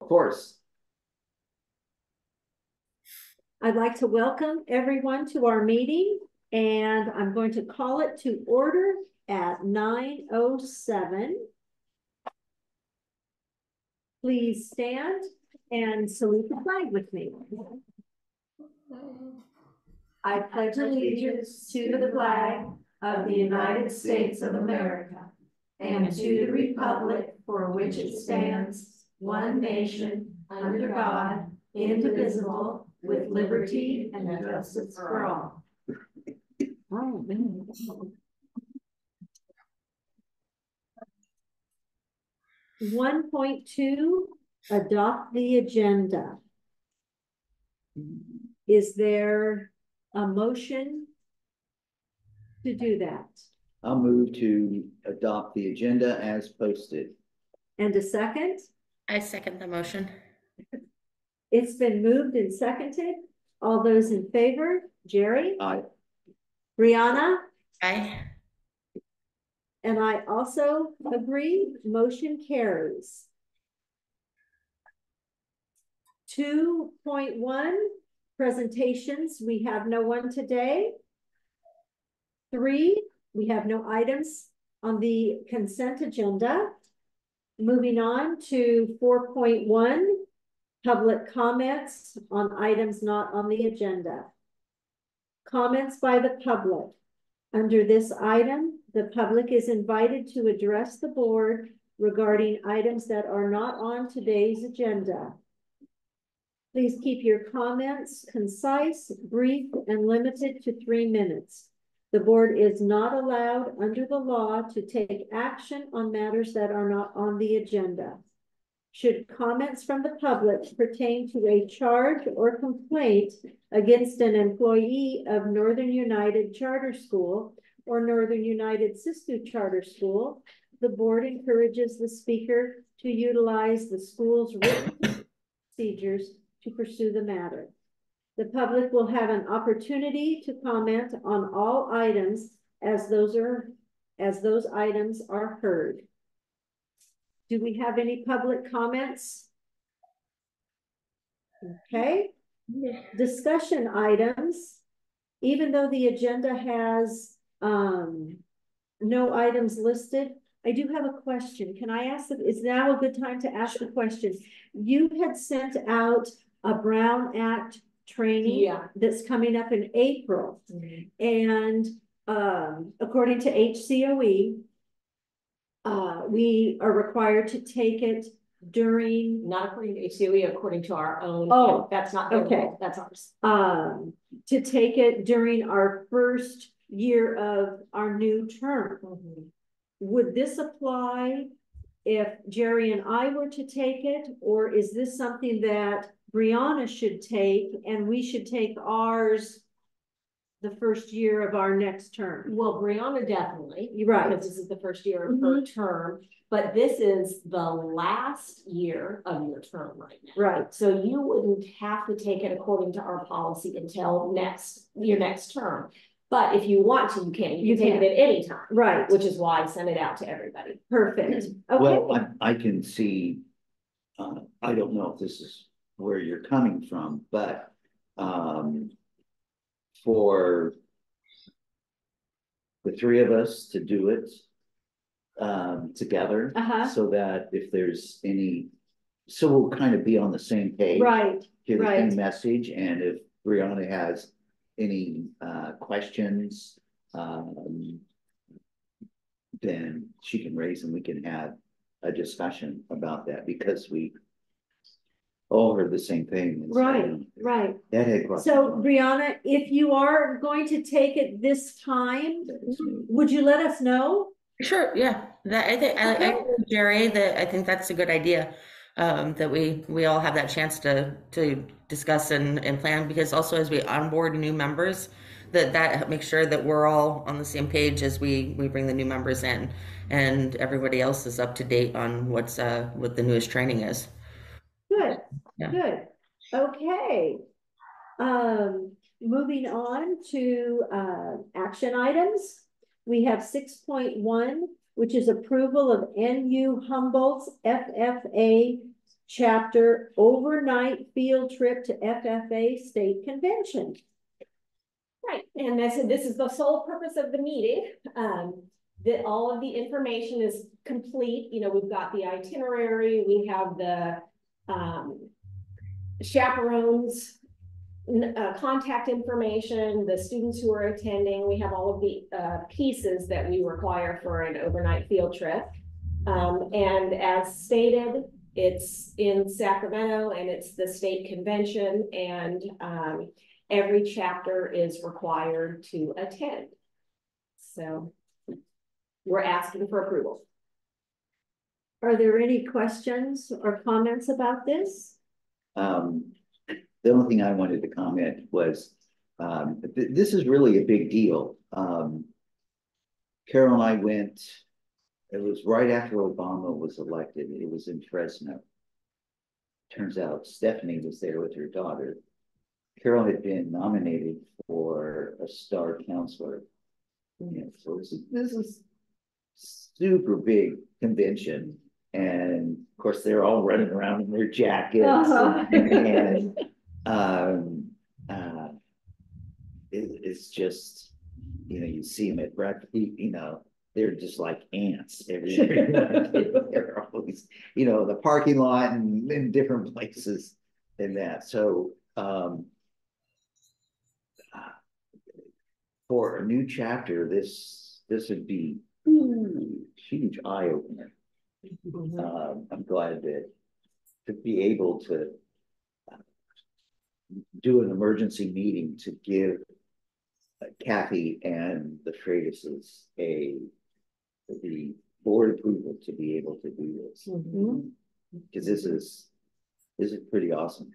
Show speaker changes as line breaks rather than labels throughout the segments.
Of course.
I'd like to welcome everyone to our meeting, and I'm going to call it to order at 9:07. Please stand and salute the flag with me. I pledge allegiance to the flag of the United States of America and to the republic for which it stands, one nation, under God, indivisible, with liberty and justice for all. Oh, man. 1.2, adopt the agenda. Is there a motion to do that?
I'll move to adopt the agenda as posted.
And a second?
I second the motion.
It's been moved and seconded. All those in favor? Jerry?
Aye.
Brianna?
Aye.
And I also agree. Motion carries. 2.1, presentations. We have no one today. 3, we have no items on the consent agenda. Moving on to 4.1, public comments on items not on the agenda. Comments by the public. Under this item, the public is invited to address the board regarding items that are not on today's agenda. Please keep your comments concise, brief, and limited to 3 minutes. The board is not allowed under the law to take action on matters that are not on the agenda. Should comments from the public pertain to a charge or complaint against an employee of Northern United Charter School or Northern United Sistu Charter School, the board encourages the speaker to utilize the school's written procedures to pursue the matter. The public will have an opportunity to comment on all items as those items are heard. Do we have any public comments? Okay. Discussion items. Even though the agenda has no items listed, I do have a question. Can I ask, is now a good time to ask the question? You had sent out a Brown Act training that's coming up in April. And according to HCOE, we are required to take it during,
not according to HCOE, according to our own.
Oh,
that's not
okay.
Rule, that's ours.
To take it during our first year of our new term. Would this apply if Jerry and I were to take it, or is this something that Brianna should take and we should take ours the first year of our next term?
Well, Brianna definitely.
You're right.
Because this is the first year of her term, but this is the last year of your term right now.
Right.
So you wouldn't have to take it according to our policy until your next term. But if you want to, you can. You can take it at any time.
Right.
Which is why I sent it out to everybody.
Perfect. Okay.
Well, I can see, I don't know if this is where you're coming from, but for the 3 of us to do it together, so that if there's any, so we'll kind of be on the same page,
right,
hear the
right.
same message, and if Brianna has any questions, then she can raise and we can have a discussion about that, because we all heard the same thing.
Right, right.
That had
so Brianna, if you are going to take it this time, would you let us know?
Sure, yeah. That I think I agree with Jerry, that I think that's a good idea. That we all have that chance to discuss and plan, because also as we onboard new members, that makes sure that we're all on the same page as we bring the new members in, and everybody else is up to date on what the newest training is.
Good, good. Okay. Moving on to action items. We have 6.1, which is approval of NU Humboldt's FFA chapter overnight field trip to FFA state convention.
Right, and this is the sole purpose of the meeting. That all of the information is complete. You know, we've got the itinerary, we have the chaperones, contact information, the students who are attending. We have all of the pieces that we require for an overnight field trip. And as stated, it's in Sacramento and it's the state convention, and every chapter is required to attend. So we're asking for approval.
Are there any questions or comments about this?
The only thing I wanted to comment was, this is really a big deal. Carol and I went, it was right after Obama was elected. It was in Fresno. Turns out Stephanie was there with her daughter. Carol had been nominated for a star counselor. You know, so this is super big convention. And of course, they're all running around in their jackets. And it's just, you know, you see them at breakfast, you know, they're just like ants everywhere. They're always, you know, the parking lot and in different places and that. So for a new chapter, this would be huge eye opener. I'm glad to be able to do an emergency meeting to give Kathy and the Freitas's the board approval to be able to do this, because this is pretty awesome.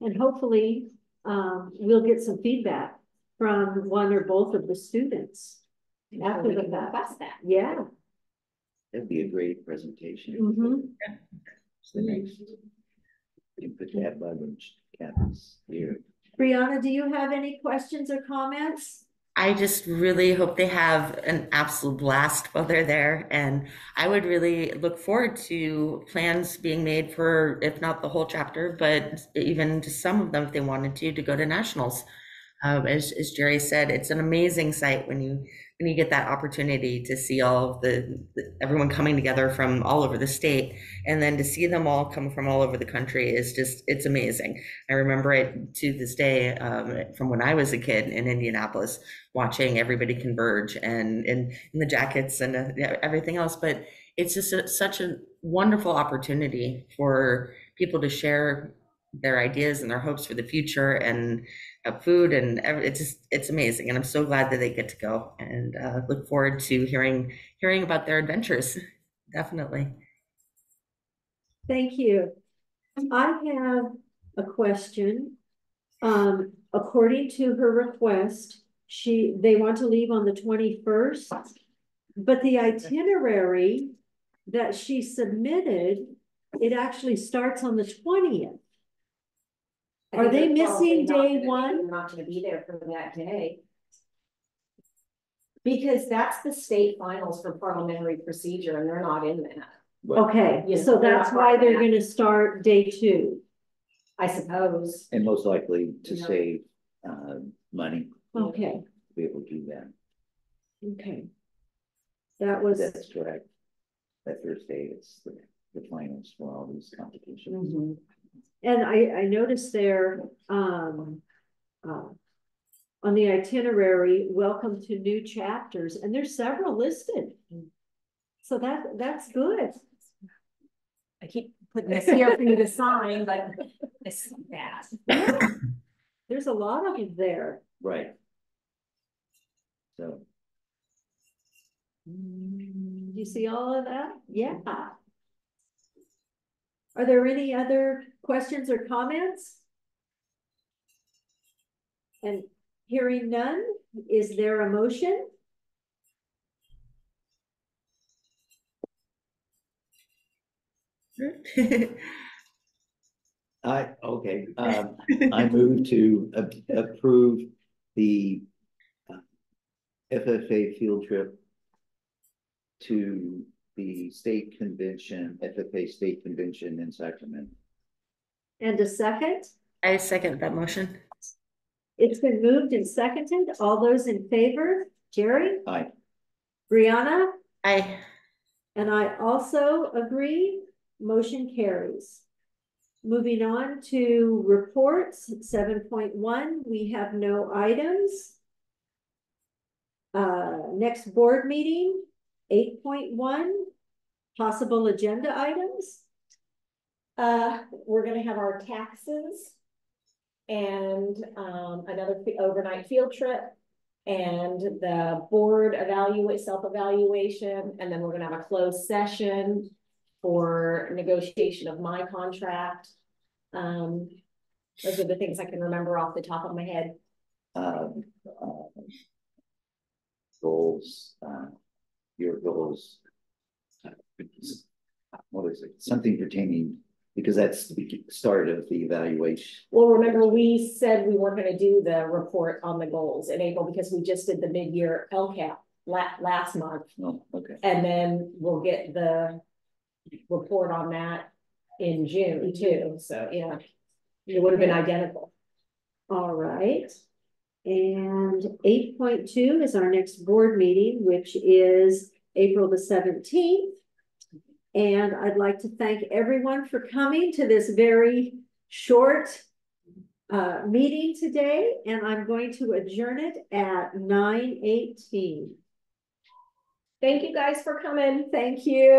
And hopefully we'll get some feedback from one or both of the students after the fact. Yeah.
That'd be a great presentation. So next, you put that bug in Kathy's ear.
Brianna, do you have any questions or comments?
I just really hope they have an absolute blast while they're there. And I would really look forward to plans being made for, if not the whole chapter, but even just some of them, if they wanted to go to nationals. As Jerry said, it's an amazing sight when you get that opportunity to see all of everyone coming together from all over the state, and then to see them all come from all over the country is just, it's amazing. I remember it to this day, from when I was a kid in Indianapolis, watching everybody converge and in the jackets and everything else. But it's just such a wonderful opportunity for people to share their ideas and their hopes for the future, and food, and it's amazing. And I'm so glad that they get to go, and look forward to hearing about their adventures. Definitely.
Thank you. I have a question. According to her request, they want to leave on the 21st, but the itinerary that she submitted, it actually starts on the 20th. Are they missing day one?
They're not going to be there for that day. Because that's the state finals for parliamentary procedure, and they're not in that.
Okay, so that's why they're going to start day 2.
I suppose.
And most likely to save money.
Okay.
To be able to do that.
Okay. That's
correct. That Thursday is the finals for all these competitions.
And I noticed there on the itinerary, welcome to new chapters, and there's several listed. So that's good.
I keep putting this here for you to sign, but it's bad.
Yeah. There's a lot of them there.
Right. So.
You see all of that? Yeah. Are there any other questions or comments? And hearing none, is there a motion?
I move to approve the FFA field trip to the state convention, FFA state convention in Sacramento.
And a second?
I second that motion.
It's been moved and seconded. All those in favor? Jerry?
Aye.
Brianna?
Aye.
And I also agree. Motion carries. Moving on to reports, 7.1, we have no items. Next board meeting, 8.1, possible agenda items.
We're gonna have our taxes and another overnight field trip and the board self-evaluation, and then we're gonna have a closed session for negotiation of my contract. Those are the things I can remember off the top of my head.
Goals, your goals. What is it? Something pertaining, because that's the start of the evaluation.
Well, remember, we said we weren't gonna do the report on the goals in April because we just did the mid-year LCAP last month.
Oh, okay.
And then we'll get the report on that in June too. So, yeah, it would have been identical.
All right. And 8.2 is our next board meeting, which is April the 17th. And I'd like to thank everyone for coming to this very short meeting today. And I'm going to adjourn it at 9:18.
Thank you guys for coming.
Thank you.